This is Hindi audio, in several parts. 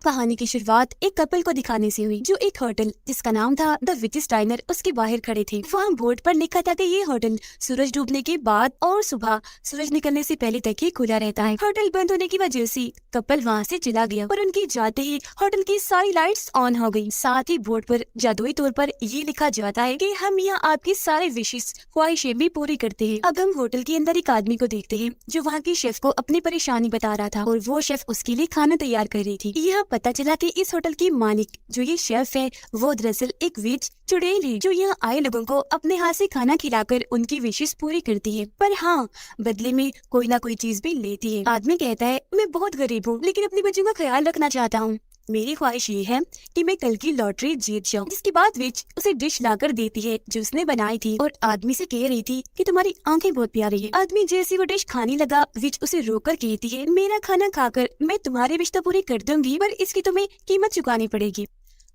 कहानी की शुरुआत एक कपल को दिखाने से हुई जो एक होटल जिसका नाम था द विचिस डाइनर उसके बाहर खड़े थे। वहाँ बोर्ड पर लिखा था कि ये होटल सूरज डूबने के बाद और सुबह सूरज निकलने से पहले तक ही खुला रहता है। होटल बंद होने की वजह से कपल वहाँ से चला गया और उनकी जाते ही होटल की सारी लाइट्स ऑन हो गई। साथ ही बोर्ड पर जादुई तौर पर ये लिखा जाता है कि हम यहाँ आपकी सारे विशेष ख्वाहिशें भी पूरी करते हैं। अब हम होटल के अंदर एक आदमी को देखते हैं जो वहाँ की शेफ को अपनी परेशानी बता रहा था और वो शेफ उसके लिए खाना तैयार कर रही थी। यह पता चला कि इस होटल की मालिक जो ये शेफ है वो दरअसल एक वेज चुड़ैल है जो यहाँ आए लोगों को अपने हाथ से खाना खिलाकर उनकी विशेष पूरी करती है, पर हाँ बदले में कोई ना कोई चीज भी लेती है। आदमी कहता है मैं बहुत गरीब हूँ लेकिन अपने बच्चों का ख्याल रखना चाहता हूँ। मेरी ख्वाहिश ये है कि मैं कल की लॉटरी जीत जाऊं। जिसके बाद विच उसे डिश लाकर देती है जो उसने बनाई थी और आदमी से कह रही थी कि तुम्हारी आंखें बहुत प्यारी है। आदमी जैसे वो डिश खाने लगा विच उसे रोककर कहती है मेरा खाना खाकर मैं तुम्हारी विश तो पूरी कर दूंगी पर इसकी तुम्हें कीमत चुकानी पड़ेगी।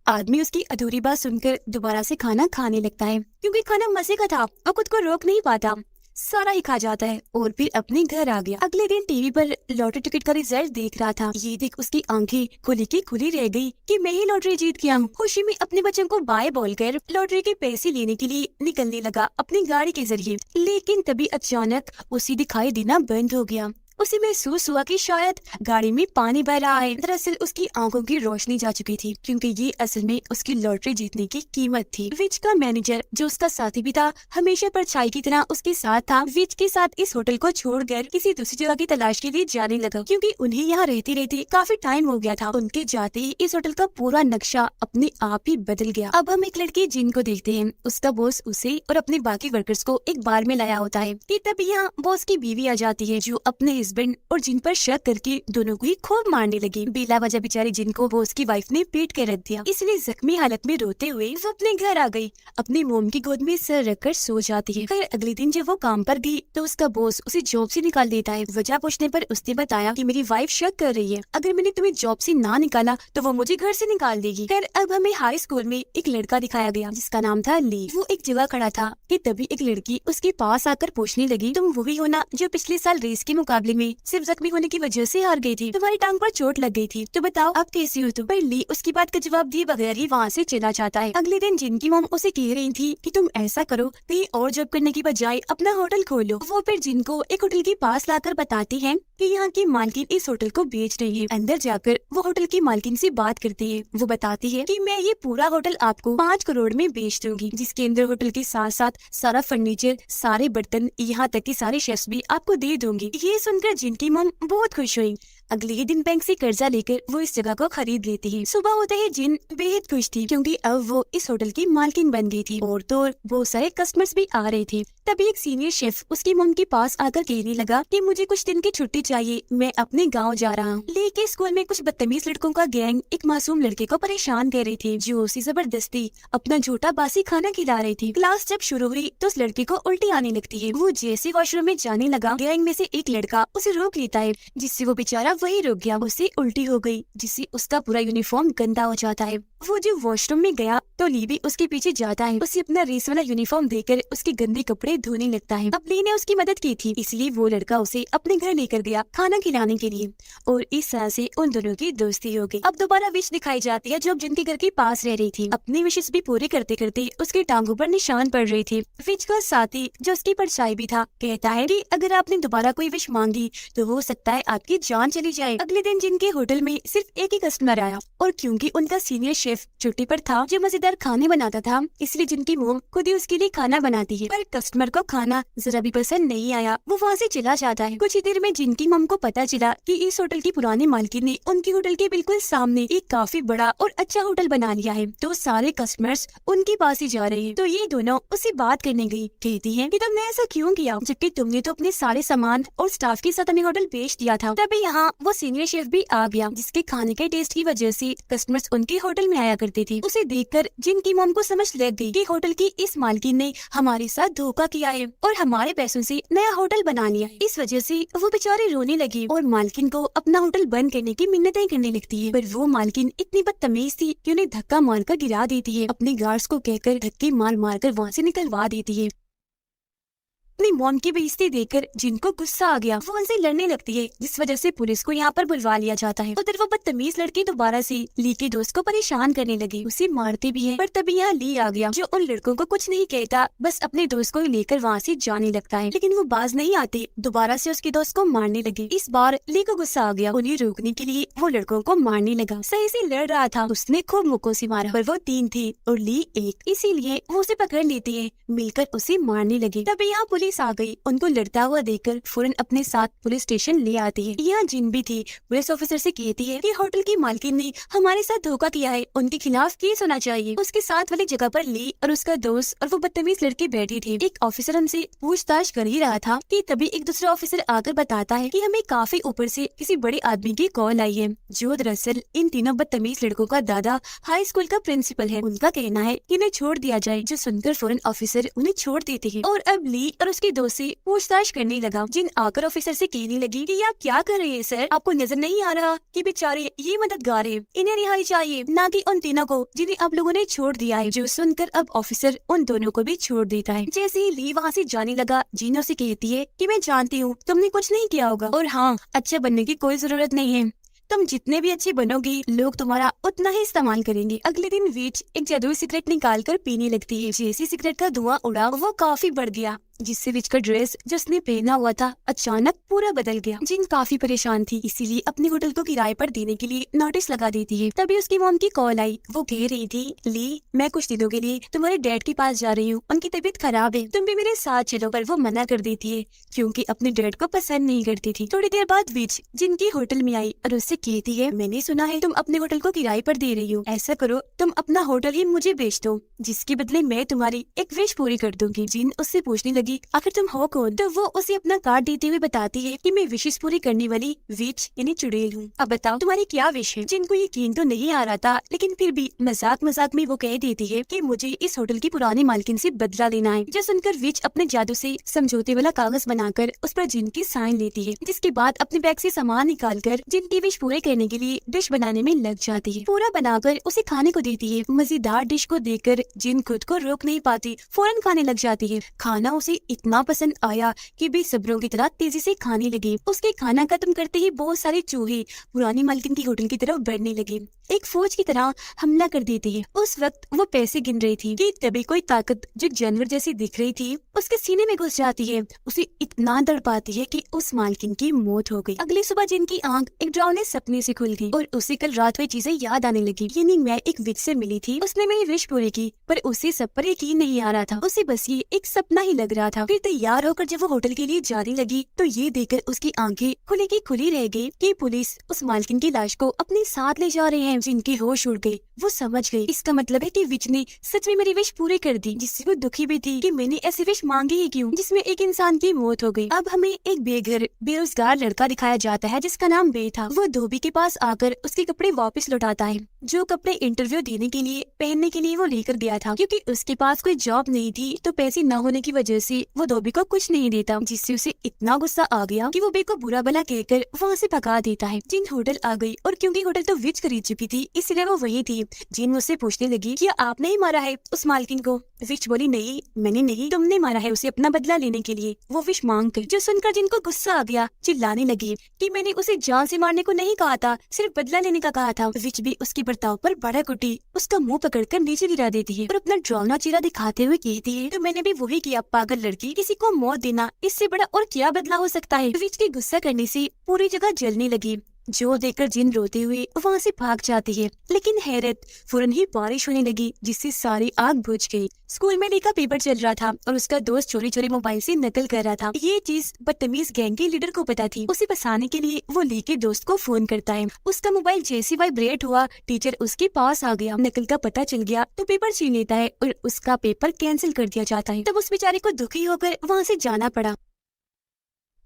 आदमी उसकी अधूरी बात सुनकर दोबारा से खाना खाने लगता है क्योंकि खाना मजे का था और खुद को रोक नहीं पाता। सारा ही खा जाता है और फिर अपने घर आ गया। अगले दिन टीवी पर लॉटरी टिकट का रिजल्ट देख रहा था। ये देख उसकी आंखें खुली की खुली रह गई कि मैं ही लॉटरी जीत गया हूँ। खुशी में अपने बच्चों को बाय बोलकर लॉटरी के पैसे लेने के लिए निकलने लगा अपनी गाड़ी के जरिए, लेकिन तभी अचानक उसे दिखाई देना बंद हो गया। उसे महसूस हुआ कि शायद गाड़ी में पानी बह रहा है। दरअसल उसकी आंखों की रोशनी जा चुकी थी क्योंकि ये असल में उसकी लॉटरी जीतने की कीमत थी। विच का मैनेजर जो उसका साथी भी था हमेशा परछाई की तरह उसके साथ था। विच के साथ इस होटल को छोड़कर किसी दूसरी जगह की तलाश के लिए जाने लगा क्योंकि उन्हें यहाँ रहते रहते काफी टाइम हो गया था। उनके जाते ही इस होटल का पूरा नक्शा अपने आप ही बदल गया। अब हम एक लड़की जिन को देखते हैं। उसका बॉस उसे और अपने बाकी वर्कर्स को एक बार में लाया होता है कि तभी यहाँ बॉस की बीवी आ जाती है जो अपने हस्बैंड और जिन पर शक करके दोनों को ही खूब मारने लगी। बेला वजह बेचारी जिन को बॉस की वाइफ ने पीट के रख दिया, इसलिए जख्मी हालत में रोते हुए वो अपने घर आ गई। अपनी मोम की गोद में सर रखकर सो जाती है। फिर अगले दिन जब वो काम पर गई तो उसका बॉस उसे जॉब से निकाल देता है। वजह पूछने पर उसने बताया कि मेरी वाइफ शक कर रही है, अगर मैंने तुम्हें जॉब से ना निकाला तो वो मुझे घर से निकाल देगी। फिर अब हमें हाई स्कूल में एक लड़का दिखाया गया जिसका नाम था ली। वो एक जगह खड़ा था कि तभी एक लड़की उसके पास आकर पूछने लगी तुम वही हो ना जो पिछले साल रेस के मुकाबले में सिर्फ जख्मी होने की वजह से हार गई थी, तुम्हारी टांग पर चोट लग गई थी, तो बताओ अब कैसी हो तुम। पर ली उसकी बात का जवाब दिए बगैर ही वहाँ से चला जाता है। अगले दिन जिनकी मॉम उसे कह रही थी कि तुम ऐसा करो कहीं और जॉब करने की बजाय अपना होटल खोलो। वो फिर जिनको एक होटल के पास लाकर बताती है कि यहाँ की मालकिन इस होटल को बेच रही है। अंदर जाकर वो होटल की मालकिन से बात करती है। वो बताती है कि मैं ये पूरा होटल आपको 5 करोड़ में बेच दूंगी, जिसके अंदर होटल के साथ साथ सारा फर्नीचर, सारे बर्तन, यहाँ तक कि सारे शेफ्स भी आपको दे दूंगी। ये सुनकर जिनकी मॉम बहुत खुश हुई। अगले ही दिन बैंक से कर्जा लेकर वो इस जगह को खरीद लेती है। सुबह होते ही जिन बेहद खुश थी क्योंकि अब वो इस होटल की मालकिन बन गई थी और तो बहुत सारे कस्टमर्स भी आ रहे थे। तभी एक सीनियर शेफ उसकी मॉम के पास आकर कहने लगा कि मुझे कुछ दिन की छुट्टी चाहिए, मैं अपने गांव जा रहा हूँ। लेकिन स्कूल में कुछ बदतमीज लड़कों का गैंग एक मासूम लड़के को परेशान कर रही थी जो उसे जबरदस्ती अपना झूठा बासी खाना खिला रही थी। क्लास जब शुरू हुई तो उस लड़के को उल्टी आने लगती है। वो जैसे वॉशरूम में जाने लगा गैंग में से एक लड़का उसे रोक लेता है जिससे वो बेचारा वही रुक गया। उसे उल्टी हो गई जिससे उसका पूरा यूनिफॉर्म गंदा हो जाता है। वो जो वॉशरूम में गया तो ली भी उसके पीछे जाता है। उसे अपना रेस वाला यूनिफॉर्म देकर उसके गंदे कपड़े धोने लगता है। अब ली ने उसकी मदद की थी इसलिए वो लड़का उसे अपने घर लेकर गया खाना खिलाने के लिए और इस तरह से उन दोनों की दोस्ती हो गई। अब दोबारा विश दिखाई जाती है जो जिनके घर के पास रह रही थी। अपनी विशेष भी पूरे करते करते उसकी टांगों पर निशान पड़ रही थी। विच का साथी जो उसकी परछाई भी था कहता है कि अगर आपने दोबारा कोई विश मांगी तो हो सकता है आपकी जान चली जाए। अगले दिन जिनके होटल में सिर्फ एक ही कस्टमर आया और क्योंकि उनका सीनियर शेफ छुट्टी पर था जो मजेदार खाने बनाता था इसलिए जिनकी मोम खुद ही उसके लिए खाना बनाती है। पर कस्टमर को खाना जरा भी पसंद नहीं आया, वो वहाँ से चला जाता है। कुछ ही देर में जिनकी मोम को पता चला कि इस होटल की पुरानी मालकिन ने उनके होटल के बिल्कुल सामने एक काफी बड़ा और अच्छा होटल बना लिया है, तो सारे कस्टमर्स उनके पास ही जा रहे हैं। तो ये दोनों उससे बात करने गई। कहती है कि तुमने ऐसा क्यों किया जबकि तुमने तो अपने सारे सामान और स्टाफ के साथ हमें होटल बेच दिया था। तभी यहाँ वो सीनियर शेफ भी आ गया जिसके खाने के टेस्ट की वजह से कस्टमर्स उनके होटल में आया करते थे। उसे देखकर जिनकी मॉम को समझ लग गई कि होटल की इस मालकिन ने हमारे साथ धोखा किया है और हमारे पैसों से नया होटल बना लिया है। इस वजह से वो बेचारे रोने लगी और मालकिन को अपना होटल बंद करने की मिन्नतें करने लगती है। पर वो मालकिन इतनी बदतमीज थी कि उन्हें धक्का मारकर गिरा देती है। अपने गार्ड्स को कहकर धक्के मार मार कर वहाँ से निकलवा देती है। अपनी मॉम की बेइज्जती देखकर जिन को गुस्सा आ गया, वो उनसे लड़ने लगती है, जिस वजह से पुलिस को यहाँ पर बुलवा लिया जाता है। उधर वो बदतमीज लड़की दोबारा से ली के दोस्त को परेशान करने लगी, उसे मारती भी है। पर तभी यहाँ ली आ गया, जो उन लड़कों को कुछ नहीं कहता, बस अपने दोस्त को लेकर वहाँ से जाने लगता है। लेकिन वो बाज नहीं आते, दोबारा से उसके दोस्त को मारने लगे। इस बार ली को गुस्सा आ गया, उन्हें रोकने के लिए वो लड़कों को मारने लगा। सही से लड़ रहा था, उसने खूब मुक्कों से मारा, पर वो 3 थे और ली 1, इसीलिए वो उसे पकड़ लेती है, मिलकर उसे मारने लगे। तभी यहाँ पुलिस आ गई, उनको लड़ता हुआ देखकर फौरन अपने साथ पुलिस स्टेशन ले आती है। यहाँ जिन भी थी, पुलिस ऑफिसर से कहती है कि होटल की मालकिन ने हमारे साथ धोखा किया है, उनके खिलाफ केस होना चाहिए। उसके साथ वाली जगह पर ली और उसका दोस्त और वो बदतमीज लड़के बैठी थी। एक ऑफिसर हमसे पूछताछ कर ही रहा था कि तभी एक दूसरा ऑफिसर आकर बताता है कि हमें काफी ऊपर से किसी बड़े आदमी की कॉल आई है, जो दरअसल इन तीनों बदतमीज लड़कों का दादा हाई स्कूल का प्रिंसिपल है। उनका कहना है कि इन्हें छोड़ दिया जाए, जो सुनकर फौरन ऑफिसर उन्हें छोड़ देते हैं। और अब ली और उसके दोस्त से पूछताछ करने लगा। जिन आकर ऑफिसर से कहने लगी कि आप क्या कर रहे हैं सर, आपको नजर नहीं आ रहा कि बेचारे ये मददगार है, इन्हें रिहाई चाहिए, ना कि उन तीनों को जिन्हें आप लोगों ने छोड़ दिया है। जो सुनकर अब ऑफिसर उन दोनों को भी छोड़ देता है। जैसे ही ली वहाँ से जाने लगा, जिन उसे कहती है कि मैं जानती हूँ तुमने कुछ नहीं किया होगा, और हाँ, अच्छे बनने की कोई जरूरत नहीं है, तुम जितने भी अच्छे बनोगी लोग तुम्हारा उतना ही इस्तेमाल करेंगे। अगले दिन विच एक जादुई सिगरेट निकाल कर पीने लगती है। जैसे सिगरेट का धुआं उड़ा, वो काफी बढ़ गया, जिससे विच का ड्रेस जो उसने पहना हुआ था अचानक पूरा बदल गया। जिन काफी परेशान थी, इसीलिए अपने होटल को किराए पर देने के लिए नोटिस लगा देती है। तभी उसकी मॉम की कॉल आई, वो कह रही थी ली मैं कुछ दिनों के लिए तुम्हारे डैड के पास जा रही हूँ, उनकी तबीयत खराब है, तुम भी मेरे साथ चलो। पर वो मना कर देती है क्योंकि अपने डैड को पसंद नहीं करती थी। थोड़ी देर बाद विच जिनकी होटल में आई और उससे कहती है मैंने सुना है तुम अपने होटल को किराए पर दे रही हो, ऐसा करो तुम अपना होटल ही मुझे बेच दो, जिसके बदले मैं तुम्हारी एक विश पूरी कर दूंगी। जिन उससे पूछने लगी आखिर तुम हो कौन, तो वो उसे अपना कार्ड देते हुए बताती है कि मैं विशेष पूरी करने वाली विच यानी चुड़ैल हूँ। अब बताओ तुम्हारी क्या विश है। जिनको यकीन तो नहीं आ रहा था, लेकिन फिर भी मजाक मजाक में वो कह देती है कि मुझे इस होटल की पुरानी मालकिन से बदला लेना है। जो सुनकर विच अपने जादू से समझौते वाला कागज बनाकर उस पर जिन की साइन लेती है, जिसके बाद अपने बैग से सामान निकालकर जिन की विश पूरे करने के लिए डिश बनाने में लग जाती है। पूरा बनाकर उसे खाने को देती है। मजेदार डिश को देखकर जिन खुद को रोक नहीं पाती, फौरन खाने लग जाती है। खाना उसे इतना पसंद आया कि बेसब्रों की तरह तेजी से खाने लगी। उसके खाना खत्म करते ही बहुत सारे चूहे पुरानी मालकिन की होटल की तरफ बढ़ने लगे, एक फौज की तरह हमला कर देती है। उस वक्त वो पैसे गिन रही थी कि तभी कोई ताकत जो जानवर जैसी दिख रही थी उसके सीने में घुस जाती है। उसे इतना दर्द पाती है कि उस मालकिन की मौत हो गई। अगली सुबह जिनकी आंख एक डरावने सपने से खुल गई और उसे कल रात हुई चीजें याद आने लगी। यानी मैं एक विच से मिली थी, उसने मेरी विश पूरी की, पर उसे सब पर यकीन नहीं आ रहा था, उसे बस ये एक सपना ही लग रहा था। फिर तैयार होकर जब वो होटल के लिए जाने लगी तो ये देखकर उसकी आंखें खुली की खुली रह गई कि पुलिस उस मालकिन की लाश को अपने साथ ले जा रहे हैं। जिनकी होश उड़ गई, वो समझ गई इसका मतलब है कि विच ने सच में मेरी विश पूरी कर दी, जिससे वो दुखी भी थी कि मैंने ऐसी विश मांगी ही क्यों जिसमें एक इंसान की मौत हो गई। अब हमें एक बेघर बेरोजगार लड़का दिखाया जाता है जिसका नाम बे था। वो धोबी के पास आकर उसके कपड़े वापस लौटाता है, जो कपड़े इंटरव्यू देने के लिए पहनने के लिए वो लेकर गया था। क्योंकि उसके पास कोई जॉब नहीं थी तो पैसे न होने की वजह से वो धोबी को कुछ नहीं देता, जिससे उसे इतना गुस्सा आ गया कि वो बे को बुरा भला कहकर वहाँ से भगा देता है। जिन होटल आ गई और क्योंकि होटल तो विच खरीद चुकी थी इसलिए वो वही थी। जिन मुझसे पूछने लगी कि आपने ही मारा है उस मालकिन को। विच बोली नहीं मैंने नहीं, तुमने मारा है उसे अपना बदला लेने के लिए, वो विश मांग कर। जो सुनकर जिनको गुस्सा आ गया चिल्लाने लगी कि मैंने उसे जान से मारने को नहीं कहा था, सिर्फ बदला लेने का कहा था। विच भी उसके बर्ताव पर बड़ा कुटी उसका मुंह पकड़कर नीचे गिरा देती है और अपना डरावना चेहरा दिखाते हुए कहती है तो मैंने भी वही किया पागल लड़की, किसी को मौत देना इससे बड़ा और क्या बदला हो सकता है। विच के गुस्सा करने से पूरी जगह जलने लगी, जो देखकर जिन रोते हुए वहाँ से भाग जाती है। लेकिन हैरत फौरन ही बारिश होने लगी जिससे सारी आग बुझ गई। स्कूल में ली का पेपर चल रहा था और उसका दोस्त चोरी चोरी मोबाइल से नकल कर रहा था। ये चीज बदतमीज गैंग के लीडर को पता थी। उसे फंसाने के लिए वो ली के दोस्त को फोन करता है। उसका मोबाइल जैसे वाइब्रेट हुआ टीचर उसके पास आ गया। नकल का पता चल गया तो पेपर छीन लेता है और उसका पेपर कैंसिल कर दिया जाता है। तब उस बेचारे को दुखी होकर वहाँ से जाना पड़ा।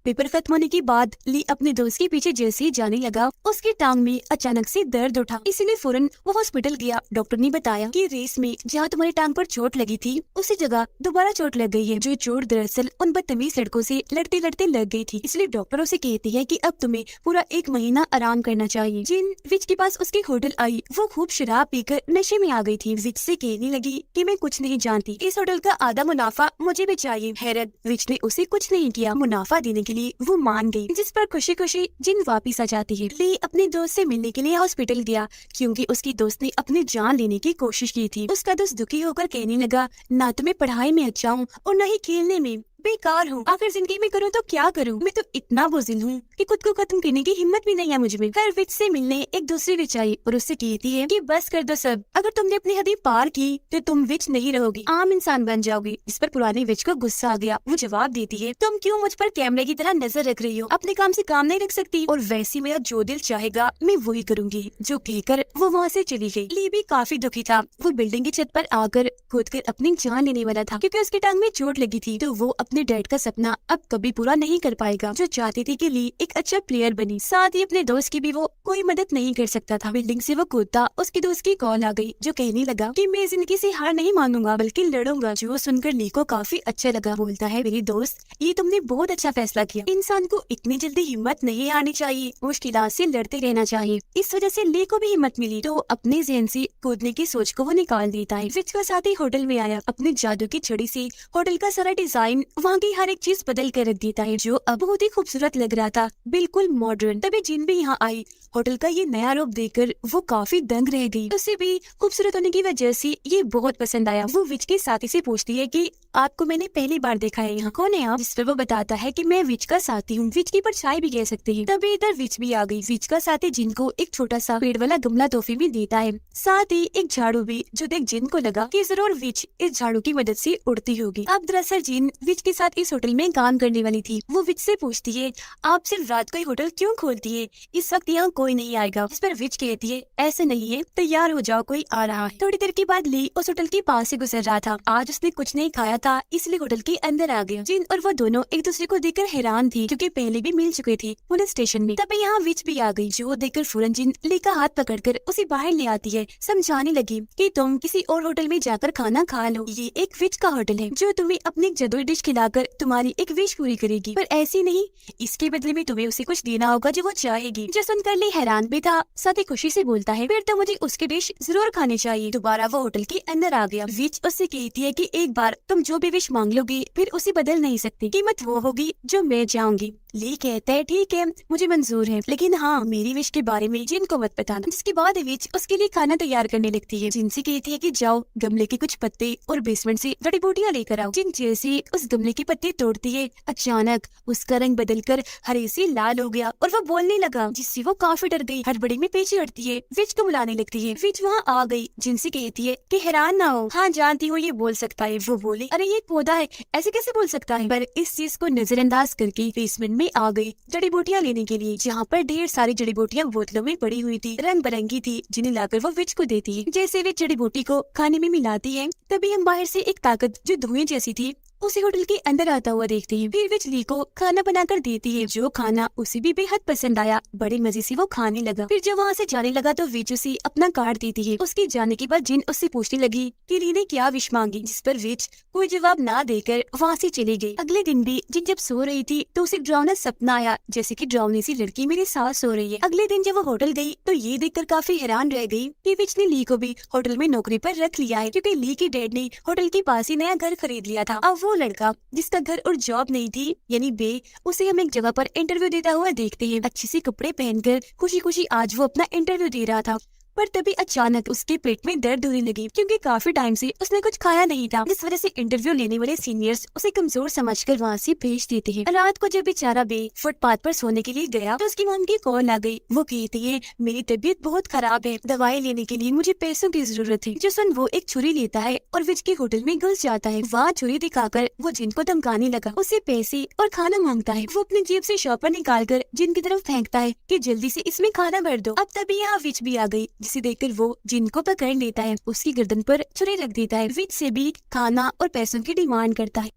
पेपर खत्म होने के बाद ली अपने दोस्त के पीछे जैसे ही जाने लगा, उसकी टांग में अचानक से दर्द उठा। इसीलिए फौरन वो हॉस्पिटल गया। डॉक्टर ने बताया कि रेस में जहाँ तुम्हारी टांग पर चोट लगी थी उसी जगह दोबारा चोट लग गई है। जो चोट दरअसल उन बदतमीज लड़कों से लड़ते लड़ते लग गई थी। इसलिए डॉक्टर उसे कहती है कि अब तुम्हें पूरा 1 महीना आराम करना चाहिए। जिन विच के पास उसके होटल आई, वो खूब शराब पीकर नशे में आ गई थी। विच से कहने लगी कि मैं कुछ नहीं जानती, इस होटल का आधा मुनाफा मुझे भी चाहिए। हैरत, विच ने उसे कुछ नहीं किया। मुनाफा देने के लिए वो मान गई, जिस पर खुशी खुशी जिन वापिस आ जाती है। ली अपने दोस्त से मिलने के लिए हॉस्पिटल गया क्योंकि उसकी दोस्त ने अपनी जान लेने की कोशिश की थी। उसका दोस्त दुखी होकर कहने लगा, ना तो मैं पढ़ाई में अच्छा हूँ और न ही खेलने में, बेकार हूँ। आखिर जिंदगी में करूँ तो क्या करूँ? मैं तो इतना बुज़दिल हूँ कि खुद को खत्म करने की हिम्मत भी नहीं है मुझ में। फिर विच से मिलने एक दूसरी विच आई और उससे कहती है कि बस कर दो सब, अगर तुमने अपनी हदें पार की तो तुम विच नहीं रहोगी, आम इंसान बन जाओगी। इस पर पुरानी विच को गुस्सा आ गया। वो जवाब देती है, तुम क्यों मुझ पर कैमरे की तरह नजर रख रही हो? अपने काम से काम नहीं रख सकती? और वैसे मेरा जो दिल चाहेगा मैं वही करूंगी। जो कहकर वो वहाँ से चली गई। ली भी काफी दुखी था। वो बिल्डिंग की छत पर आकर कूद कर अपनी जान लेने वाला था क्योंकि उसकी टांग में चोट लगी थी। तो वो अपने डैड का सपना अब कभी पूरा नहीं कर पाएगा, जो चाहती थी कि ली एक अच्छा प्लेयर बनी। साथ ही अपने दोस्त की भी वो कोई मदद नहीं कर सकता था। बिल्डिंग से वो कूदता, उसके दोस्त की कॉल आ गई जो कहने लगा कि मैं जिंदगी से हार नहीं मानूंगा बल्कि लड़ूंगा। जो सुनकर ली को काफी अच्छा लगा। बोलता है, मेरी दोस्त, ये तुमने बहुत अच्छा फैसला किया। इंसान को इतनी जल्दी हिम्मत नहीं आनी चाहिए, मुश्किलात से लड़ते रहना चाहिए। इस वजह से ली को भी हिम्मत मिली तो अपने ज़हन से कूदने की सोच को वो निकाल देता है। विच का साथ ही होटल में आया। अपनी जादू की छड़ी से होटल का सारा डिजाइन, वहाँ की हर एक चीज बदल कर रख देता है, जो अब बहुत ही खूबसूरत लग रहा था, बिल्कुल मॉडर्न। तभी जिन भी यहाँ आई। होटल का ये नया रूप देखकर वो काफी दंग रह गई। उसे भी खूबसूरत होने की वजह से ये बहुत पसंद आया। वो विच के साथी से पूछती है कि आपको मैंने पहली बार देखा है, यहाँ कौन है आप? जिस पर वो बताता है कि मैं विच का साथी हूँ, विच की परछाई भी कह सकते हैं। तभी इधर विच भी आ गई। विच का साथी जिन को एक छोटा सा पेड़ वाला गमला तोहफे भी देता है, साथ ही एक झाड़ू भी, जो देख जिन को लगा कि जरूर विच इस झाड़ू की मदद से उड़ती होगी। अब दरअसल जिन विच के साथ इस होटल में काम करने वाली थी। वो विच से पूछती है, आप सिर्फ रात को ही होटल क्यों खोलती है? इस वक्त यहाँ कोई नहीं आएगा। इस पर विच कहती है, ऐसे नहीं है, तैयार हो जाओ, कोई आ रहा है। थोड़ी देर के बाद ली उस होटल के पास से गुजर रहा था। आज उसने कुछ नहीं खाया था, इसलिए होटल के अंदर आ गया। जिन और वो दोनों एक दूसरे को देखकर हैरान थी क्योंकि पहले भी मिल चुके थे पुलिस स्टेशन में। तभी यहाँ विच भी आ गई, जो देखकर फौरन जिन ली का हाथ पकड़कर उसे बाहर ले आती है। समझाने लगी कि तुम किसी और होटल में जाकर खाना खा लो, ये एक विच का होटल है जो तुम्हें अपनी जादुई डिश खिलाकर तुम्हारी एक विश पूरी करेगी। पर ऐसी नहीं, इसके बदले में तुम्हें उसे कुछ देना होगा जो वो चाहेगी। जो सुनकर ली हैरान भी था, साथ ही खुशी से बोलता है, फिर तो मुझे उसकी डिश जरूर खानी चाहिए। दोबारा वो होटल के अंदर आ गया। विच उससे कहती है कि एक बार तुम जो भी विश मांग लोगी फिर उसे बदल नहीं सकती, कीमत वो होगी जो मैं चाहूंगी। ली कहता है, ठीक है, मुझे मंजूर है, लेकिन हाँ, मेरी विश के बारे में जिन को मत बताना। जिसके बाद विच उसके लिए खाना तैयार करने लगती है। जिन से कहती है कि जाओ गमले के कुछ पत्ते और बेसमेंट से जड़ी बूटियां लेकर आओ। जिन जैसे उस गमले के पत्ते तोड़ती है, अचानक उसका रंग बदलकर हरे से लाल हो गया और वो बोलने लगा, जिससे वो काफी डर गई। हड़बड़ी में पीछे हटती है, विच को बुलाने लगती है। विच वहाँ आ गई। जिनसे कहती है कि हैरान ना हो, हाँ जानती हूँ ये बोल सकता है। वो बोले, अरे ये पौधा है, ऐसे कैसे बोल सकता है? पर इस चीज को नजरअंदाज करके बेसमेंट में आ गई जड़ी बूटियां लेने के लिए, जहाँ पर ढेर सारी जड़ी बूटियां बोतलों में पड़ी हुई थी, रंग बिरंगी थी, जिन्हें लाकर वो विच को देती है। जैसे वे जड़ी बूटी को खाने में मिलाती है, तभी हम बाहर से एक ताकत जो धुएं जैसी थी उसी होटल के अंदर आता हुआ देखते हैं। फिर विच ली को खाना बनाकर देती है, जो खाना उसे भी बेहद पसंद आया। बड़े मजे से वो खाने लगा। फिर जब वहाँ से जाने लगा तो विच उसे अपना कार्ड देती है। उसके जाने के बाद जिन उससे पूछने लगी कि ली ने क्या विश मांगी, जिस पर विच कोई जवाब ना देकर वहाँ से चली गई। अगले दिन भी जिन जब सो रही थी तो उसे डरावना सपना आया, जैसे कि डरावनी सी लड़की मेरे साथ सो रही है। अगले दिन जब वो होटल गई तो ये देखकर काफी हैरान रह गई कि विच ने ली को भी होटल में नौकरी पर रख लिया है, क्योंकि ली के डैड ने होटल के पास ही नया घर खरीद लिया था। अब वो लड़का जिसका घर और जॉब नहीं थी, यानी बे, उसे हम एक जगह पर इंटरव्यू देता हुआ देखते हैं। अच्छे से कपड़े पहनकर खुशी खुशी आज वो अपना इंटरव्यू दे रहा था। पर तभी अचानक उसके पेट में दर्द होने लगी, क्योंकि काफी टाइम से उसने कुछ खाया नहीं था। इस वजह से इंटरव्यू लेने वाले सीनियर्स उसे कमजोर समझकर वहाँ से भेज देते हैं। रात को जब बेचारा बे फुटपाथ पर सोने के लिए गया तो उसकी मॉम की कॉल आ गई। वो कहती है, मेरी तबीयत बहुत खराब है, दवाई लेने के लिए मुझे पैसों की जरूरत है। जो सुन वो एक छुरी लेता है और विच के होटल में घुस जाता है। वहाँ छुरी दिखाकर वो जिन को धमकाने लगा, उसे पैसे और खाना मांगता है। वो अपनी जेब से शॉपर निकाल कर जिन की तरफ फेंकता है कि जल्दी से इसमें खाना भर दो। अब तभी यहाँ विच भी आ गई, जिसे देखकर वो जिन को पकड़ लेता है, उसकी गर्दन पर छुरी रख देता है। विच से भी खाना और पैसों की डिमांड करता है।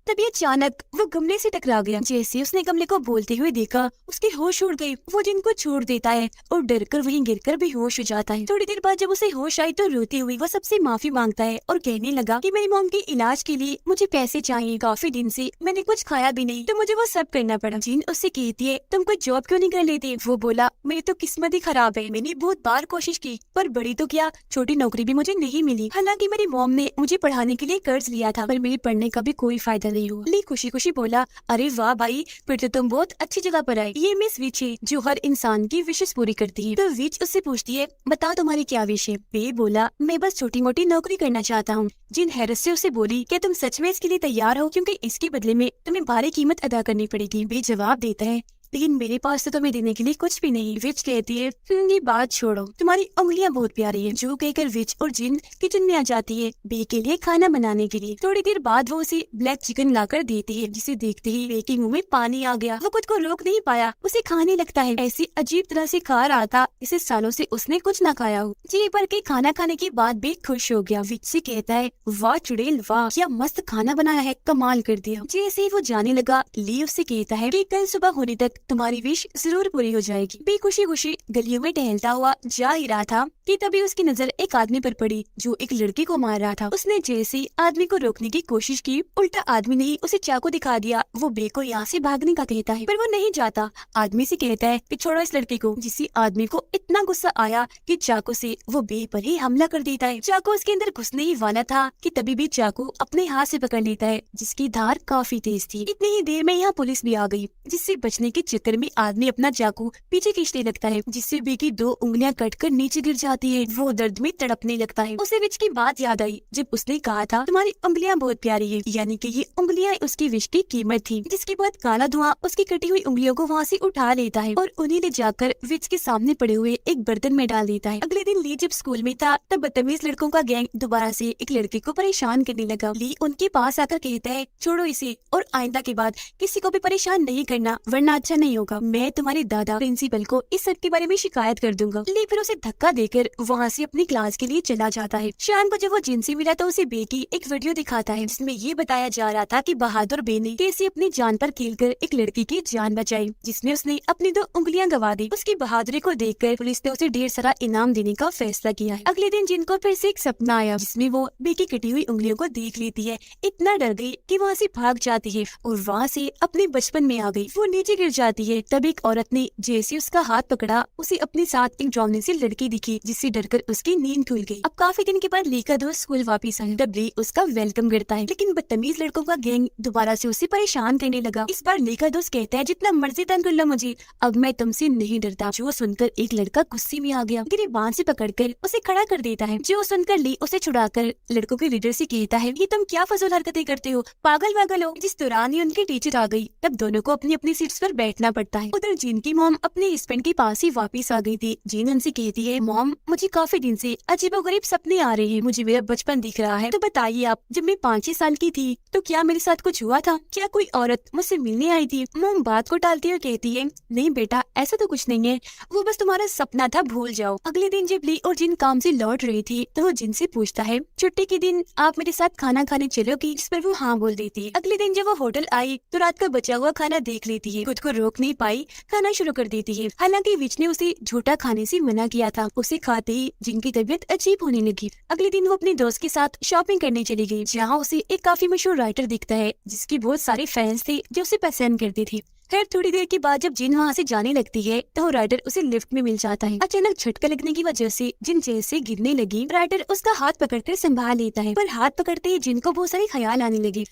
तभी अचानक वो गमले से टकरा गया। जैसे उसने गमले को बोलते हुए देखा, उसकी होश उड़ गई। वो जिन को छोड़ देता है और डर कर वहीं गिरकर बेहोश हो जाता है। थोड़ी देर बाद जब उसे होश आई तो रोती हुई वो सबसे माफी मांगता है और कहने लगा कि मेरी मॉम के इलाज के लिए मुझे पैसे चाहिए। काफी दिन से मैंने कुछ खाया भी नहीं तो मुझे वो सब करना पड़ा। जिन उससे कहती है तुम कोई जॉब क्यों नहीं कर लेते? वो बोला मेरी तो किस्मत ही खराब है। मैंने बहुत बार कोशिश की पर बड़ी तो क्या छोटी नौकरी भी मुझे नहीं मिली। हालांकि मेरी मॉम ने मुझे पढ़ाने के लिए कर्ज लिया था पर मेरे पढ़ने का भी कोई फायदा नहीं हुआ। ली खुशी खुशी बोला अरे वाह भाई, फिर तो तुम बहुत अच्छी जगह पर आए। ये मिस विच है जो हर इंसान की विशेष पूरी करती है। तो विच उससे पूछती है बताओ तुम्हारी क्या विश है? बे बोला मैं बस छोटी मोटी नौकरी करना चाहता हूँ। जिन हैरत से उसे बोली क्या तुम सच में इसके लिए तैयार हो, क्योंकि इसके बदले में तुम्हें भारी कीमत अदा करनी पड़ेगी। बे जवाब देता है लेकिन मेरे पास तो तुम्हें देने के लिए कुछ भी नहीं। विच कहती है ये बात छोड़ो, तुम्हारी उंगलियां बहुत प्यारी है। जो कहकर विच और जिन किचन में आ जाती है बे के लिए खाना बनाने के लिए। थोड़ी देर बाद वो उसे ब्लैक चिकन लाकर देती है जिसे देखते ही बे के मुंह में पानी आ गया। वो खुद को रोक नहीं पाया, उसे खाने लगता है। ऐसी अजीब तरह से खा रहा था इसे सालों से उसने कुछ न खाया हो। जी भर के खाना खाने के बाद बे खुश हो गया। विच से कहता है वाह चुड़ैल वाह, क्या मस्त खाना बनाया है, कमाल कर दिया। जैसे ही वो जाने लगा ली उससे कहता है कि कल सुबह होने तक तुम्हारी विश जरूर पूरी हो जाएगी। बे खुशी खुशी गलियों में टहलता हुआ जा ही रहा था कि तभी उसकी नजर एक आदमी पर पड़ी जो एक लड़की को मार रहा था। उसने जैसे ही आदमी को रोकने की कोशिश की उल्टा आदमी ने ही उसे चाकू दिखा दिया। वो बे को यहाँ से भागने का कहता है पर वो नहीं जाता। आदमी से कहता है कि छोड़ो इस लड़की को। जिस आदमी को इतना गुस्सा आया कि चाकू से वो बे पर ही हमला कर देता है। चाकू उसके अंदर घुसने ही वाला था कि तभी भी चाकू अपने हाथ से पकड़ लेता है जिसकी धार काफी तेज थी। इतनी ही देर में यहाँ पुलिस भी आ गई जिससे बचने के चक्कर में आदमी अपना चाकू पीछे खींचने लगता है जिससे बे की 2 उंगलियां कटकर नीचे गिर जाती है। वो दर्द में तड़पने लगता है। उसे विच की बात याद आई जब उसने कहा था तुम्हारी उंगलियां बहुत प्यारी है, यानी कि ये उंगलियां उसकी विश की कीमत थी। जिसके बाद काला धुआं उसकी कटी हुई उंगलियों को वहाँ से उठा लेता है और उन्हें ले जाकर विच के सामने पड़े हुए एक बर्तन में डाल देता है। अगले दिन ली जब स्कूल में था तब बदतमीज लड़कों का गैंग दोबारा से एक लड़के को परेशान करने लगा। ली उनके पास आकर कहता है छोड़ो इसे और आइंदा के बाद किसी को भी परेशान नहीं करना वरना अच्छा नहीं होगा। मैं तुम्हारे दादा प्रिंसिपल को इस सब के बारे में शिकायत कर दूंगा। ली फिर उसे धक्का देकर वहाँ से अपनी क्लास के लिए चला जाता है। शाम को जब वो जिन से मिला तो उसे बे की एक वीडियो दिखाता है जिसमें ये बताया जा रहा था कि बहादुर बे ने कैसे अपनी जान पर खेलकर एक लड़की की जान बचाई जिसमें उसने अपनी 2 उंगलियां गंवा दी। उसकी बहादुरी को देखकर पुलिस ने उसे ढेर सारा इनाम देने का फैसला किया है। अगले दिन जिनको फिर से एक सपना आया जिसमें वो बे की कटी हुई उंगलियों को देख लेती है। इतना डर गई कि वहाँ से भाग जाती है और वहाँ से अपने बचपन में आ गई। वो नीचे गिर जाती है। तब एक औरत ने जैसे उसका हाथ पकड़ा उसे अपने साथ एक जॉनी सी लड़की दिखी जिससे डरकर उसकी नींद खुल गई। अब काफी दिन के बाद ली का दोस्त स्कूल वापस आया। तब ली उसका वेलकम करता है लेकिन बदतमीज लड़कों का गैंग दोबारा से उसे परेशान करने लगा। इस बार ली का दोस्त कहता है जितना मर्जी तंग कर लो मुझे, अब मैं तुमसे नहीं डरता। जो सुनकर एक लड़का गुस्से में आ गया, गिरबान से पकड़कर उसे खड़ा कर देता है। जो सुनकर ली उसे छुड़ाकर लड़कों के लीडर से कहता है ये तुम क्या फजूल हरकतें करते हो, पागल वागल हो। जिस दौरान ही उनकी टीचर आ गई तब दोनों को अपनी अपनी सीट्स पर बैठना पड़ता है। उधर जीन की मॉम अपने हस्बैंड के पास ही वापस आ गई थी। जीन उनसे कहती है मॉम मुझे काफी दिन से अजीबोगरीब सपने आ रहे हैं, मुझे मेरा बचपन दिख रहा है। तो बताइए आप, जब मैं 5-6 साल की थी तो क्या मेरे साथ कुछ हुआ था? क्या कोई औरत मुझसे मिलने आई थी? मॉम बात को टालती हुए कहती है नहीं बेटा ऐसा तो कुछ नहीं है, वो बस तुम्हारा सपना था, भूल जाओ। अगले दिन जब ली और जिन काम से लौट रही थी तो वो जिन से पूछता है छुट्टी के दिन आप मेरे साथ खाना खाने चलोगी? जिस पर वो हाँ बोल देती है। अगले दिन जब वो होटल आई तो रात का बचा हुआ खाना देख लेती है। खुद को रोक नहीं पाई, खाना शुरू कर देती है। हालांकि विच ने उसे झूठा खाने से मना किया था। उसे खाते ही जिनकी तबीयत अजीब होने लगी। अगले दिन वो अपने दोस्त के साथ शॉपिंग करने चली गई जहाँ उसे एक काफी मशहूर राइटर दिखता है जिसके बहुत सारे फैंस थे जो उसे पसंद करती थी। खैर थोड़ी देर के बाद जब जिन वहाँ से जाने लगती है तो राइटर उसे लिफ्ट में मिल जाता है। अचानक झटका लगने की वजह से जिन जैसे गिरने लगी, राइटर उसका हाथ पकड़कर संभाल लेता है पर हाथ पकड़ते ही जिन को बहुत सारे ख्याल आने लगे।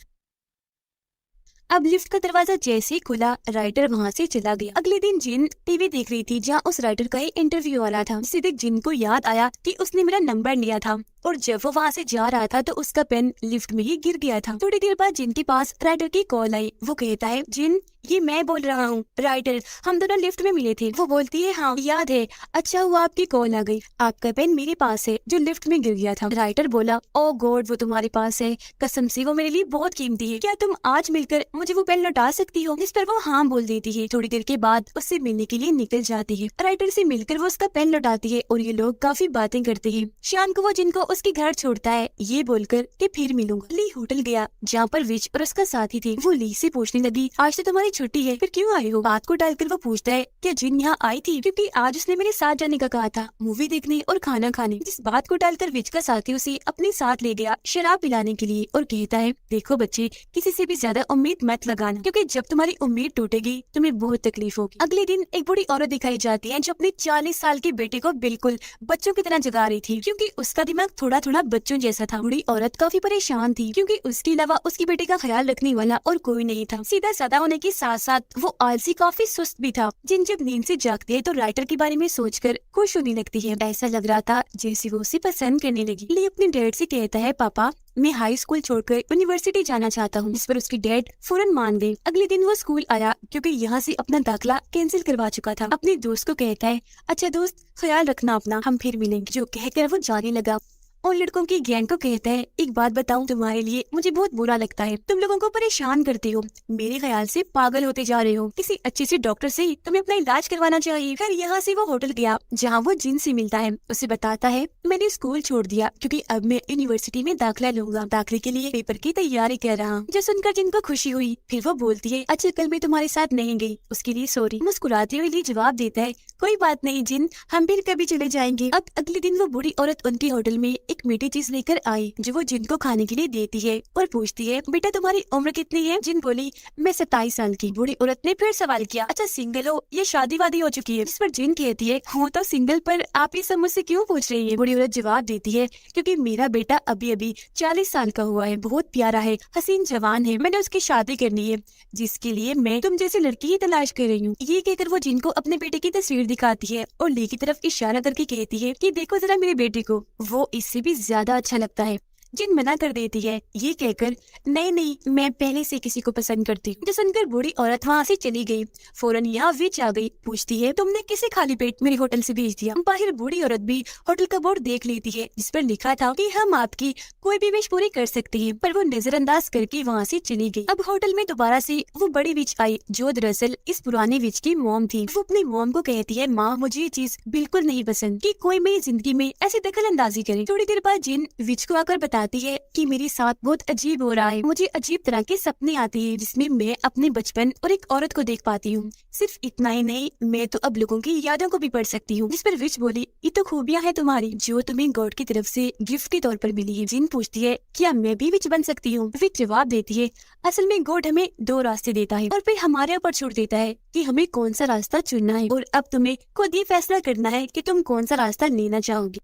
अब लिफ्ट का दरवाजा जैसे ही खुला राइटर वहाँ से चला गया। अगले दिन जिन टीवी देख रही थी जहाँ उस राइटर का एक इंटरव्यू वाला था। सीधे जिन को याद आया कि उसने मेरा नंबर लिया था और जब वो वहाँ से जा रहा था तो उसका पेन लिफ्ट में ही गिर गया था। थोड़ी देर बाद जिन के पास राइटर की कॉल आई। वो कहता है जिन ये मैं बोल रहा हूँ, राइटर हम दोनों लिफ्ट में मिले थे। वो बोलती है हाँ याद है, अच्छा हुआ आपकी कॉल आ गई, आपका पेन मेरे पास है जो लिफ्ट में गिर गया था। राइटर बोला ओ गॉड वो तुम्हारे पास है, कसम से वो मेरे लिए बहुत कीमती है, क्या तुम आज मिलकर मुझे वो पेन लौटा सकती हो? इस पर वो हाँ बोल देती है। थोड़ी देर के बाद उससे मिलने के लिए निकल जाती है। राइटर से मिलकर वो उसका पेन लौटाती है और ये लोग काफी बातें करते हैं। शाम को वो जिनको उसके घर छोड़ता है ये बोलकर कि फिर मिलूंगा। ली होटल गया जहाँ पर विच और उसका साथी थे। वो ली से पूछने लगी, आज तो तुम्हारी छुट्टी है, फिर क्यों आई हो? बात को डालकर वो पूछता है, क्या जिन यहाँ आई थी? क्योंकि आज उसने मेरे साथ जाने का कहा था, मूवी देखने और खाना खाने। जिस बात को डालकर विच का साथी उसे अपने साथ ले गया शराब पिलाने के लिए और कहता है, देखो बच्चे, किसी से भी ज्यादा उम्मीद मत लगाना, क्योंकि जब तुम्हारी उम्मीद टूटेगी तुम्हें बहुत तकलीफ होगी। अगले दिन एक बूढ़ी औरत दिखाई जाती है जो अपने 40 साल के बेटे को बिल्कुल बच्चों की तरह जगा रही थी, क्योंकि उसका दिमाग थोड़ा थोड़ा बच्चों जैसा था। बूढ़ी औरत काफी परेशान थी क्योंकि उसके अलावा उसकी बेटे का ख्याल रखने वाला और कोई नहीं था। सीधा साधा होने के साथ साथ वो आलसी काफी सुस्त भी था। जिन जब नींद से जागती है तो राइटर के बारे में सोचकर खुश होने लगती है। ऐसा लग रहा था जैसे वो उसे पसंद करने लगी। ली अपने डैड से कहता है, पापा मैं हाई स्कूल छोड़कर यूनिवर्सिटी जाना चाहता हूँ। इस पर उसकी डैड फौरन मान गए। अगले दिन वो स्कूल आया क्योंकि यहाँ से अपना दाखिला कैंसिल करवा चुका था। अपने दोस्त को कहता है, अच्छा दोस्त ख्याल रखना अपना, हम फिर मिलेंगे। जो कहकर वो जाने लगा। उन लड़कों की गैंग को कहता है, एक बात बताऊं तुम्हारे लिए, मुझे बहुत बुरा लगता है, तुम लोगों को परेशान करती हो, मेरे ख्याल से पागल होते जा रहे हो, किसी अच्छे से डॉक्टर से तुम्हें अपना इलाज करवाना चाहिए। फिर यहाँ से वो होटल गया जहाँ वो जिन से मिलता है। उसे बताता है, मैंने स्कूल छोड़ दिया क्योंकि अब मैं यूनिवर्सिटी में दाखिला लूंगा, दाखिले के लिए पेपर की तैयारी कर रहा हूँ। जो सुनकर जिन को खुशी हुई। फिर वो बोलती है, अच्छा कल मैं तुम्हारे साथ नहीं गई, उसके लिए सॉरी। मुस्कुराते हुए ली जवाब देता है, कोई बात नहीं जिन, हम फिर कभी चले जाएंगे। अब अगले दिन वो बूढ़ी औरत उनके होटल में एक मीठी चीज लेकर आई जो वो जिन को खाने के लिए देती है और पूछती है, बेटा तुम्हारी उम्र कितनी है? जिन बोली, मैं 27 साल की। बूढ़ी औरत ने फिर सवाल किया, अच्छा सिंगल हो या शादी वादी हो चुकी है? इस पर जिन कहती है, हूँ तो सिंगल, पर आप ये सब मुझसे क्यों पूछ रही है? बूढ़ी औरत जवाब देती है, क्योंकि मेरा बेटा अभी अभी 40 साल का हुआ है, बहुत प्यारा है, हसीन जवान है, मैंने उसकी शादी करनी है, जिसके लिए मैं तुम जैसी लड़की ही तलाश कर रही हूँ। ये कहकर वो जिन को अपने बेटे की तस्वीर दिखाती है और ली की तरफ इशारा करके कहती है कि देखो जरा मेरे बेटे को, वो इससे भी ज्यादा अच्छा लगता है। जिन मना कर देती है ये कहकर, नहीं नहीं, मैं पहले से किसी को पसंद करती हूँ। जो सुनकर बूढ़ी औरत वहाँ से चली गई। फौरन यहाँ विच आ गई। पूछती है, तुमने किसे खाली पेट मेरे होटल से भेज दिया? बाहर बूढ़ी औरत भी होटल का बोर्ड देख लेती है जिस पर लिखा था कि हम आपकी कोई भी विश पूरी कर सकते हैं, पर वो नजरअंदाज करके वहाँ से चली गई। अब होटल में दोबारा से वो बड़ी विच आई जो दरअसल इस पुराने विच की मॉम थी। वो अपनी मॉम को कहती है, माँ मुझे ये चीज बिल्कुल नहीं पसंद कि कोई मेरी जिंदगी में ऐसी दखल अंदाजी करे। थोड़ी देर बाद जिन विच को आकर बताती है कि मेरे साथ बहुत अजीब हो रहा है, मुझे अजीब तरह के सपने आते हैं जिसमें मैं अपने बचपन और एक औरत को देख पाती हूँ। सिर्फ इतना ही नहीं, मैं तो अब लोगों की यादों को भी पढ़ सकती हूँ। जिस पर विच बोली, ये तो खूबियाँ है तुम्हारी जो तुम्हें गॉड की तरफ से गिफ्ट के तौर पर मिली है। जिन पूछती है, क्या मैं भी विच बन सकती हूँ? विच जवाब देती है, असल में गॉड हमें 2 रास्ते देता है और फिर हमारे ऊपर छोड़ देता है कि हमें कौन सा रास्ता चुनना है, और अब तुम्हें खुद ये फैसला करना है कि तुम कौन सा रास्ता लेना चाहोगी।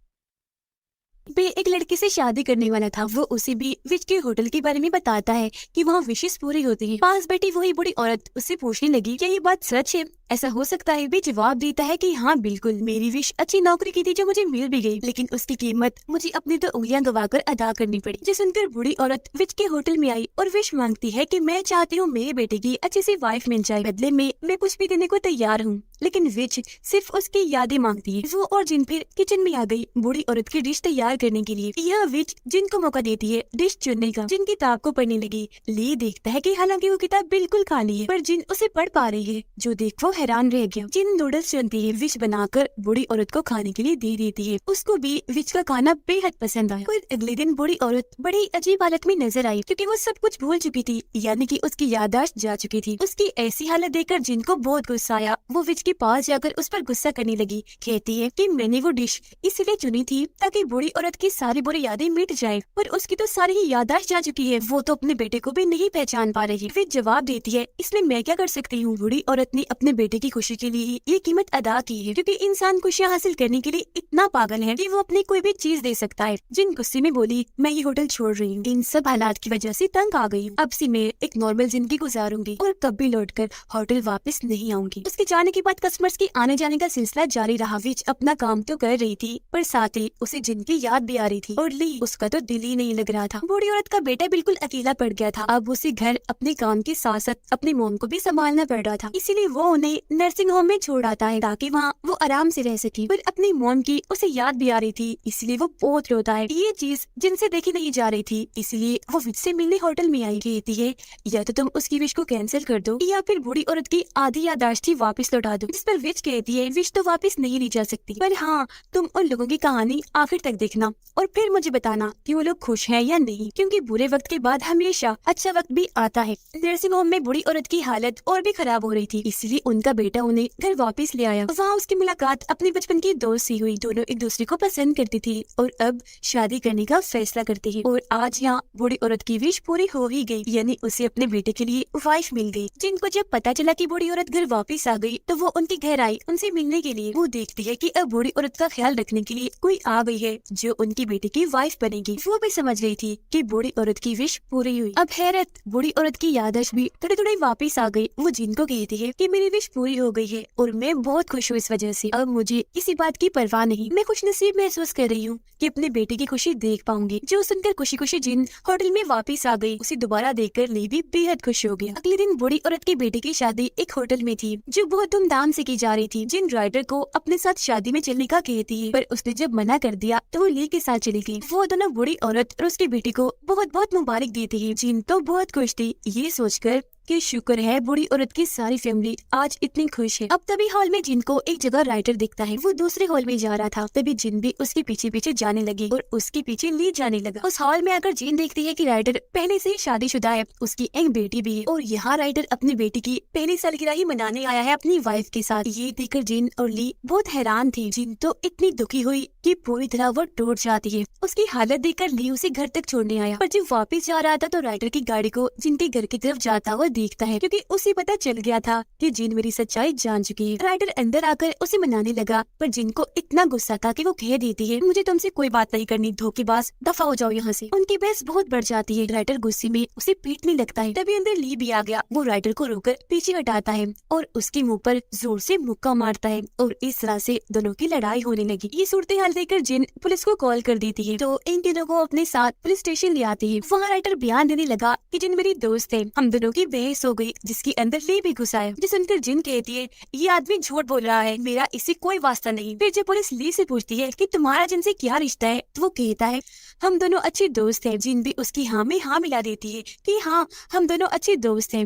वे एक लड़के से शादी करने वाला था। वो उसे भी विच के होटल के बारे में बताता है कि वहाँ विशेष पूरी होती है। पास बैठी वही बूढ़ी औरत उससे पूछने लगी, क्या ये बात सच है? ऐसा हो सकता है? वे जवाब देता है कि हाँ बिल्कुल, मेरी विश अच्छी नौकरी की थी जो मुझे मिल भी गई, लेकिन उसकी कीमत मुझे अपनी 2 उंगलियां गवाकर अदा करनी पड़ी। जो सुनकर बूढ़ी औरत विच के होटल में आई और विश मांगती है कि मैं चाहती हूँ मेरे बेटे की अच्छी सी वाइफ मिल जाए, बदले में मैं कुछ भी देने को तैयार हूँ। लेकिन विच सिर्फ उसकी यादें मांगती है। वो और जिन फिर किचन में आ गई बूढ़ी औरत की डिश तैयार करने के लिए। यह विच जिन को मौका देती है डिश चुनने का। जिन किताब को पढ़ने लगी। ली देखता है कि हालांकि वो किताब बिल्कुल खाली है, पर जिन उसे पढ़ पा रही है। जो देख वो हैरान रह गया। जिन नूडल्स चुनती है, विच बनाकर बूढ़ी औरत को खाने के लिए दे देती है। उसको भी विच का खाना बेहद पसंद आया। पर अगले दिन बूढ़ी औरत बड़ी अजीब हालत में नजर आई क्योंकि वो सब कुछ भूल चुकी थी, यानी कि उसकी याददाश्त जा चुकी थी। उसकी ऐसी हालत देखकर जिन को बहुत गुस्सा आया। वो विच के पास जाकर उस पर गुस्सा करने लगी। कहती है कि मैंने वो डिश इसलिए चुनी थी ताकि बूढ़ी औरत की सारी बुरी यादें मिट जाए, पर उसकी तो सारी ही याददाश्त जा चुकी है, वो तो अपने बेटे को भी नहीं पहचान पा रही। फिर जवाब देती है, इसलिए मैं क्या कर सकती हूँ? बूढ़ी औरत ने अपने बेटे की खुशी के लिए ये कीमत अदा की है, क्योंकि इंसान खुशियाँ हासिल करने के लिए इतना पागल है कि वो अपनी कोई भी चीज दे सकता है। जिन गुस्से में बोली, मैं ये होटल छोड़ रही हूँ, इन सब हालात की वजह से तंग आ गई हूँ, अब से मैं एक नॉर्मल जिंदगी गुजारूंगी और कभी लौटकर होटल वापस नहीं आऊंगी। उसके जाने के बाद कस्टमर्स के आने जाने का सिलसिला जारी रहा। विच अपना काम तो कर रही थी, पर साथ ही उसे जिन की याद भी आ रही थी, और ली उसका तो दिल ही नहीं लग रहा था। बूढ़ी औरत का बेटा बिल्कुल अकेला पड़ गया था। अब उसे घर अपने काम के साथ साथ अपनी मोम को भी संभालना पड़ रहा था, इसीलिए वो उन्हें नर्सिंग होम में छोड़ आता है ताकि वहाँ वो आराम से रह सके। पर अपनी मोम की उसे याद भी आ रही थी, इसलिए वो बहुत रोता है। ये चीज जिनसे देखी नहीं जा रही थी, इसलिए वो विच से मिलने होटल में आई। कहती है, या तो तुम उसकी विश को कैंसिल कर दो या फिर बूढ़ी औरत की आधी याददाश्त ही वापस लौटा दो। जिस पर विच कहती है, विश तो वापस नहीं ली जा सकती, पर हाँ तुम उन लोगों की कहानी आखिर तक देखना। देखना और फिर मुझे बताना कि वो लोग खुश हैं या नहीं, क्योंकि बुरे वक्त के बाद हमेशा अच्छा वक्त भी आता है। नर्सिंग होम में बूढ़ी औरत की हालत और भी खराब हो रही थी, इसलिए उनका बेटा उन्हें घर वापस ले आया। वहाँ उसकी मुलाकात अपने बचपन की दोस्त से हुई। दोनों एक दूसरे को पसंद करती थी और अब शादी करने का फैसला करती है। और आज यहाँ बूढ़ी औरत की विश पूरी हो ही गई, यानी उसे अपने बेटे के लिए वाइफ मिल गई। जिनको जब पता चला कि बूढ़ी औरत घर वापस आ गई तो वो उनके घर आई उनसे मिलने के लिए। वो देखती है कि अब बूढ़ी औरत का ख्याल रखने के लिए कोई आ गई है जो उनकी बेटे की वाइफ बनेगी। वो भी समझ गई थी कि बूढ़ी औरत की विश पूरी हुई। अब हैरत, बूढ़ी औरत की याददाश्त भी थोड़ी थोड़ी वापस आ गई। वो जिनको कहती है कि मेरी विश पूरी हो गई है और मैं बहुत खुश हूँ इस वजह से। अब मुझे किसी बात की परवाह नहीं। मैं खुशनसीब महसूस कर रही हूँ कि अपने बेटे की खुशी देख पाऊंगी। जो सुनकर खुशी खुशी जिन होटल में वापस आ गई, उसे दोबारा देखकर ली भी बेहद खुश हो गया। अगले दिन बूढ़ी औरत के बेटे की शादी एक होटल में थी जो बहुत धूमधाम से की जा रही थी। जिन राइडर को अपने साथ शादी में चलने का कहती है, पर उसने जब मना कर दिया तो वो ली के साथ चली गई। वो दोनों बूढ़ी औरत और उसके बेटे को बहुत बहुत मुबारक देती है। जिन तो बहुत खुश थी ये सोचकर कि शुक्र है बूढ़ी औरत की सारी फैमिली आज इतनी खुश है। अब तभी हॉल में जिन को एक जगह राइटर दिखता है। वो दूसरे हॉल में जा रहा था, तभी जिन भी उसके पीछे पीछे जाने लगी और उसके पीछे ली जाने लगा। उस हॉल में आकर जिन देखती है कि राइटर पहले से ही शादीशुदा है, उसकी एक बेटी भी है और यहाँ राइटर अपनी बेटी की पहली सालगिरह ही मनाने आया है अपनी वाइफ के साथ। ये देखकर जिन और ली बहुत हैरान थी। जिन तो इतनी दुखी हुई कि पूरी तरह वो टूट जाती है। उसकी हालत देखकर ली उसे घर तक छोड़ने आया, पर जब वापस जा रहा था तो राइटर की गाड़ी को जिनके घर की तरफ जाता हुआ देखता है, क्योंकि उसे पता चल गया था कि जिन मेरी सच्चाई जान चुकी है। राइटर अंदर आकर उसे मनाने लगा, पर जिन को इतना गुस्सा था कि वो कह देती है मुझे तुमसे कोई बात नहीं करनी, धोखेबाज, दफा हो जाओ यहाँ से। उनकी बहस बहुत बढ़ जाती है। राइटर गुस्से में उसे पीटने लगता है। तभी अंदर ली भी आ गया। वो राइटर को रोककर पीछे हटाता है और उसके मुँह पर जोर से मुक्का मारता है और इस तरह से दोनों की लड़ाई होने लगी। ये सूरत हाल देखकर जिन पुलिस को कॉल कर देती है तो इन तीनों को अपने साथ पुलिस स्टेशन ले आती है। वहाँ राइटर बयान देने लगा कि जिन मेरी दोस्त है, हम दोनों की बहस हो गई जिसके अंदर ली भी घुसा है। जिस सुनकर जिन कहती है ये आदमी झूठ बोल रहा है, मेरा इससे कोई वास्ता नहीं। फिर जब पुलिस ली से पूछती है कि तुम्हारा जिनसे क्या रिश्ता है, तो वो कहता है हम दोनों अच्छे दोस्त हैं। जिन भी उसकी हाँ में हाँ मिला देती है कि हाँ हम दोनों अच्छे दोस्त हैं।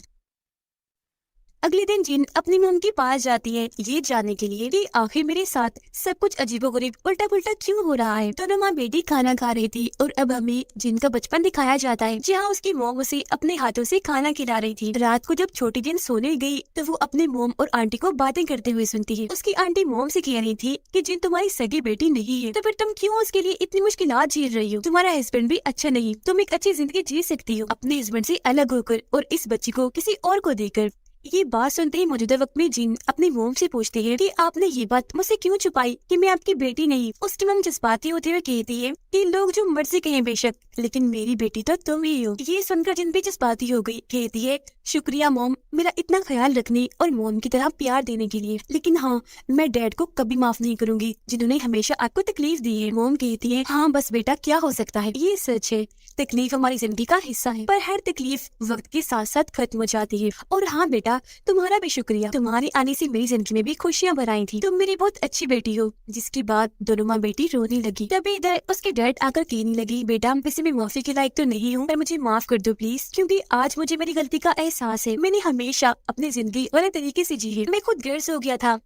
अगले दिन जिन अपनी मम के पास जाती है ये जानने के लिए कि आखिर मेरे साथ सब कुछ अजीबोगरीब उल्टा पुल्टा क्यों हो रहा है। दोनों माँ बेटी खाना खा रही थी और अब हमें जिन का बचपन दिखाया जाता है, जहाँ उसकी मोम उसे अपने हाथों से खाना खिला रही थी। रात को जब छोटी जिन सोने गई तो वो अपने मोम और आंटी को बातें करते हुए सुनती है। उसकी आंटी मोम से कह रही थी कि जिन तुम्हारी सगी बेटी नहीं है तो फिर तुम क्यों उसके लिए इतनी मुश्किलात झेल रही हो। तुम्हारा हस्बैंड भी अच्छा नहीं, तुम एक अच्छी जिंदगी जी सकती हो अपने हस्बैंड से अलग होकर और इस बच्ची को किसी और को देकर। ये बात सुनते ही मौजूदा वक्त में जिन अपनी मोम से पूछती है कि आपने ये बात मुझसे क्यों छुपाई कि मैं आपकी बेटी नहीं। उसकी मम जज्बाती होते हुए कहती है कि लोग जो मर्जी कहें बेशक, लेकिन मेरी बेटी तो तुम ही हो। ये सुनकर जिन भी जज्बाती हो गई। कहती है शुक्रिया मोम मेरा इतना ख्याल रखने और मोम की तरह प्यार देने के लिए, लेकिन हाँ मैं डैड को कभी माफ नहीं करूंगी जिन्होंने हमेशा आपको तकलीफ दी है। मोम कहती है हाँ बस बेटा क्या हो सकता है, ये सच है, तकलीफ हमारी जिंदगी का हिस्सा है, पर हर तकलीफ वक्त के साथ साथ खत्म हो जाती है। और हाँ बेटा तुम्हारा भी शुक्रिया, तुम्हारे आने से मेरी जिंदगी में भी खुशियाँ भर आई थी, तुम मेरी बहुत अच्छी बेटी हो। जिसके बाद दोनों माँ बेटी रोने लगी। तभी इधर उसके डैड आकर कहने लगी बेटा वैसे मैं माफी के लायक तो नहीं हूँ, पर मुझे माफ कर दो प्लीज, क्योंकि आज मुझे मेरी गलती का एहसास है। मैंने हमेशा अपनी जिंदगी गलत तरीके से जी है। मैं खुद गर्ज हो गया था,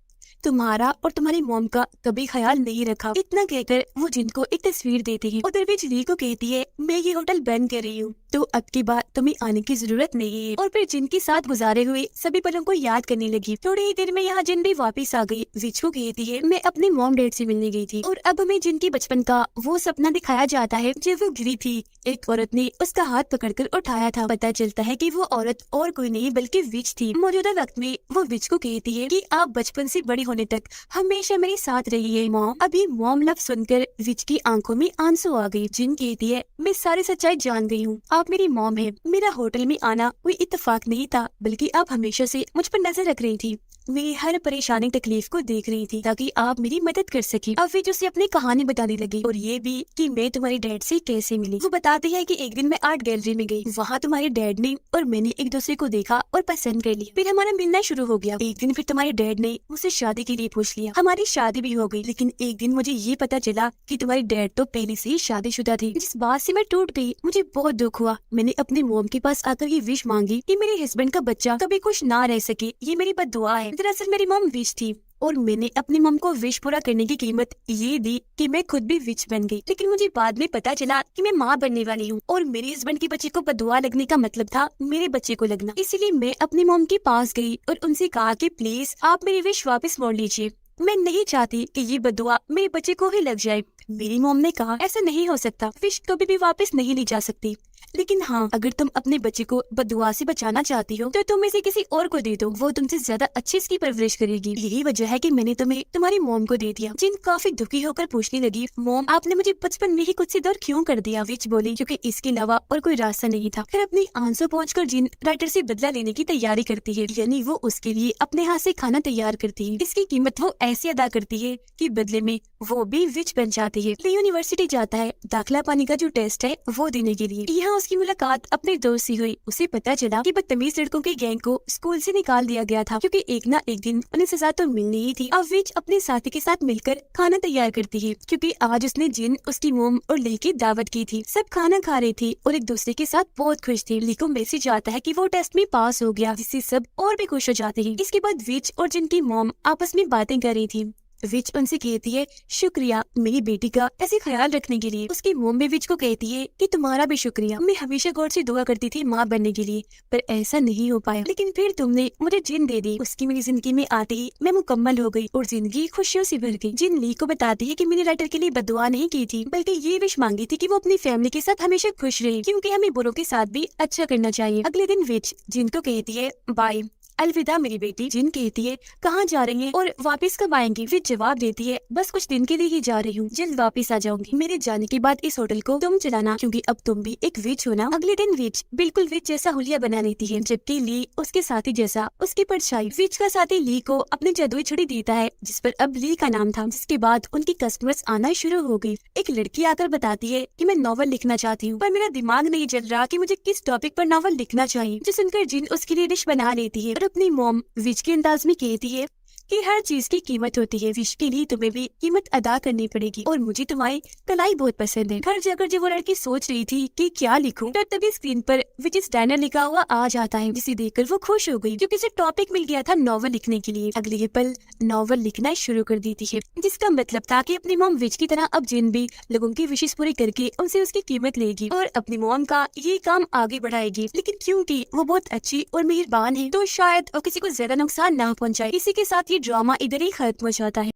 तुम्हारा और तुम्हारी मॉम का कभी ख्याल नहीं रखा। इतना कहकर वो जिनको एक तस्वीर देती है। उधर भी जिली को कहती है मैं ये होटल बंद कर रही हूँ तो अब की बार तुम्हें आने की जरूरत नहीं है। और फिर जिन के साथ गुजारे हुए सभी पलों को याद करने लगी। थोड़ी ही देर में यहाँ जिन भी वापस आ गई। विच को कहती है मैं अपने मॉम डैड से मिलने गई थी और अब हमें जिनकी बचपन का वो सपना दिखाया जाता है जब वो गिरी थी। एक औरत ने उसका हाथ पकड़कर उठाया था। पता चलता है कि वो औरत और कोई नहीं बल्कि विच थी। मौजूदा वक्त में वो विच को कहती है कि आप बचपन से बड़ी होने तक हमेशा मेरे साथ रही है मॉम। अभी मॉम लफ्ज सुनकर विच की आंखों में आंसू आ गए। जिन कहती है मैं सारी सच्चाई जान गई हूँ, आप मेरी मॉम है। मेरा होटल में आना कोई इत्तेफाक नहीं था, बल्कि आप हमेशा से मुझ पर नजर रख रही थी, मेरी हर परेशानी तकलीफ को देख रही थी ताकि आप मेरी मदद कर सके। अब विच उसे अपनी कहानी बताने लगी और ये भी कि मैं तुम्हारे डैड से कैसे मिली। वो बताती है कि एक दिन मैं आर्ट गैलरी में गई, वहाँ तुम्हारे डैड ने और मैंने एक दूसरे को देखा और पसंद कर लिया। फिर हमारा मिलना शुरू हो गया। एक दिन फिर तुम्हारे डैड ने मुझसे शादी के लिए पूछ लिया। हमारी शादी भी हो गई। लेकिन एक दिन मुझे ये पता चला कि तुम्हारे डैड तो पहले से ही शादीशुदा थे। जिस बात से मैं टूट गई, मुझे बहुत दुख हुआ। मैंने अपने मॉम के पास आकर ये विश मांगी कि मेरे हस्बैंड का बच्चा कभी खुश ना रह सके, ये मेरी बददुआ है। दरअसल मेरी मॉम विश थी और मैंने अपनी मम को विश पूरा करने की कीमत ये दी कि मैं खुद भी विच बन गई। लेकिन मुझे बाद में पता चला कि मैं माँ बनने वाली हूँ और मेरे हस्बैंड के बच्चे को बदुआ लगने का मतलब था मेरे बच्चे को लगना। इसीलिए मैं अपनी मम के पास गई और उनसे कहा कि प्लीज आप मेरी विश वापस मोड़ लीजिए, मैं नहीं चाहती कि ये बदुआ मेरे बच्चे को ही लग जाए। मेरी मॉम ने कहा ऐसा नहीं हो सकता, विश कभी भी वापस नहीं ली जा सकती, लेकिन हाँ अगर तुम अपने बच्चे को बदुआ से बचाना चाहती हो तो तुम इसे किसी और को दे दो, वो तुमसे ज्यादा अच्छी इसकी परवरिश करेगी। यही वजह है कि मैंने तुम्हें तुम्हारी मॉम को दे दिया। जिन काफी दुखी होकर पूछने लगी, मॉम आपने मुझे बचपन में ही खुद से दूर क्यों कर दिया? विच बोली क्योंकि इसके अलावा और कोई रास्ता नहीं था। फिर अपनी आंसू पहुंचकर जिन राइटर से बदला लेने की तैयारी करती है, यानी वो उसके लिए अपने हाथ से खाना तैयार करती है। इसकी कीमत वो ऐसे अदा करती है कि बदले में वो भी विच बन जाती है। यूनिवर्सिटी जाता है दाखिला पाने का जो टेस्ट है वो देने के लिए। यहाँ उसकी मुलाकात अपने दोस्त से हुई। उसे पता चला कि बदतमीज लड़कों के गैंग को स्कूल से निकाल दिया गया था क्योंकि एक ना एक दिन उन्हें सजा तो मिलनी ही थी। अब विच अपने साथी के साथ मिलकर खाना तैयार करती है क्योंकि आज उसने जिन, उसकी मोम और ली की दावत की थी। सब खाना खा रहे थे और एक दूसरे के साथ बहुत खुश थे। ली को मैसेज आता है कि वो टेस्ट में पास हो गया, जिससे सब और भी खुश हो जाते हैं। इसके बाद विच और जिन की मोम आपस में बातें कर रही थी। विच उनसे कहती है शुक्रिया मेरी बेटी का ऐसे ख्याल रखने के लिए। उसकी मोम भी विच को कहती है कि तुम्हारा भी शुक्रिया, मैं हमेशा गॉड से दुआ करती थी माँ बनने के लिए, पर ऐसा नहीं हो पाया, लेकिन फिर तुमने मुझे जिन दे दी। उसकी मेरी जिंदगी में आते ही मैं मुकम्मल हो गई और जिंदगी खुशियों से भर गई। जिन ली को बताती है कि मैंने राइटर के लिए बदुआ नहीं की थी, बल्कि ये विश मांगी थी कि वो अपनी फैमिली के साथ हमेशा खुश रहे, क्योंकि हमें बुरों के साथ भी अच्छा करना चाहिए। अगले दिन विच जिन को कहती है बाय, अलविदा मेरी बेटी। जिन कहती है कहाँ जा रही है और वापस कब आएंगी? विच जवाब देती है बस कुछ दिन के लिए ही जा रही हूँ, जल्द वापस आ जाऊंगी। मेरे जाने के बाद इस होटल को तुम चलाना, क्योंकि अब तुम भी एक विच हो ना। अगले दिन विच बिल्कुल विच जैसा हुलिया बना लेती है, जबकि ली उसके साथी जैसा उसकी परछाई। विच का साथी ली को अपनी जादुई छड़ी देता है जिस पर अब ली का नाम था, जिसके बाद उनकी कस्टमर्स आना शुरू हो गई। एक लड़की आकर बताती है कि मैं नॉवल लिखना चाहती हूँ, पर मेरा दिमाग नहीं चल रहा कि मुझे किस टॉपिक पर नॉवल लिखना चाहिए। जो सुनकर जिन उसके लिए डिश बना लेती है और अपनी मॉम विच के अंदाज में कहती है कि हर चीज की कीमत होती है, विश के लिए तुम्हें भी कीमत अदा करनी पड़ेगी और मुझे तुम्हारी कलाई बहुत पसंद है। घर जाकर जब वो लड़की सोच रही थी कि क्या लिखूं, तो तभी स्क्रीन पर विच डाइनर लिखा हुआ आ जाता है, जिसे देखकर वो खुश हो गई क्योंकि उसे टॉपिक मिल गया था नॉवल लिखने के लिए। अगले ही पल नॉवल लिखना शुरू कर देती है, जिसका मतलब था कि अपनी मॉम विच की तरह अब जिन भी लोगों की विशेष पूरी करके उनसे उसकी कीमत लेगी और अपनी मॉम का ये काम आगे बढ़ाएगी। लेकिन क्योंकि वो बहुत अच्छी और मेहरबान है, तो शायद वो किसी को ज्यादा नुकसान ना पहुंचाए। इसी के साथ ये ड्रामा इधर ही खत्म हो जाता है।